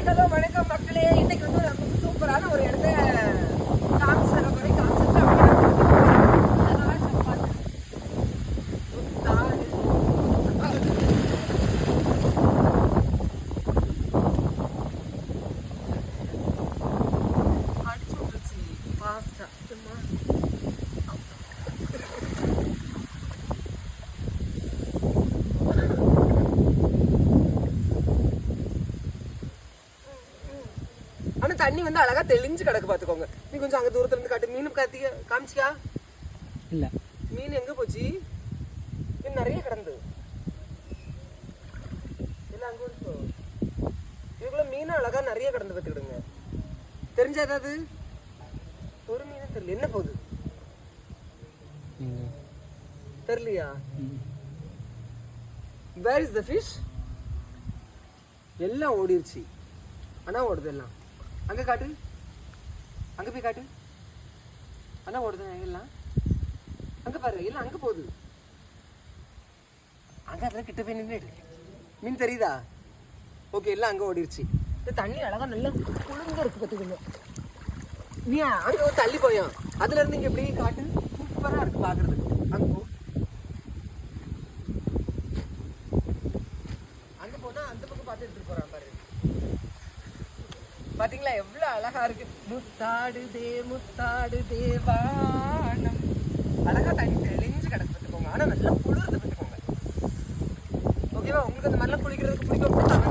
Hello வணக்கம் மக்களே. இன்னைக்கு வந்து நமக்கு சூப்பரான ஒரு இடத்த காமிச்சு தர போறேன். காமிச்சிட்டு அடிச்சு விட்டுருச்சு ஃபாஸ்டா. ஆனா தண்ணி வந்து அழகா தெளிஞ்சு கிடக்கு பாத்துக்கோங்க. நீ கொஞ்சம் அங்க தூரத்துல இருந்து காட்டு. மீன் காமிச்சியா? இல்ல மீன் எங்க போச்சு? இது நிறைய கிடந்து இல்ல அங்க இருக்கு. இதுக்குள்ள மீன் அழகா நிறைய கிடந்து பார்த்துக்கிடுங்க. தெரிஞ்சா ஏதாவது ஒரு மீன் தெரியல. என்ன போகுது தெரியலையா? Where is the fish? எல்லாம் ஓடிருச்சு. ஆனா ஓடுது எல்லாம். அங்க காட்டு, அங்க போய் காட்டு. ஆனா ஓடுது எல்லாம். அங்க பாரு, எல்லாம் அங்க போகுது. அங்க அதெல்லாம் கிட்ட போய் நின்று மீன் தெரியுதா? ஓகே, எல்லாம் அங்க ஓடிருச்சு. இந்த தண்ணி அழகா நல்லா குளிர்ந்து இருக்கு பார்த்துக்கோங்க. நீ அங்க ஒரு தள்ளி போயும். அதுல இருந்து இங்க எப்படி காட்டு சூப்பரா இருக்கு பாக்குறதுக்கு. அங்க போ. அங்க போனா அந்த பக்கம் பார்த்து எடுத்துட்டு போறான் பாரு. பாத்தீங்களா எவ்வளவு அழகா இருக்கு. முத்தாடு தேவானம். அழகா தண்ணி தெளிஞ்சு கிடக்கு பார்த்துக்கோங்க. ஆனா நல்லா குளிர்ந்து பார்த்துக்கோங்க. ஓகேவா? உங்களுக்கு அந்த மாதிரிலாம் குளிக்கிறதுக்கு பிடிக்கும்.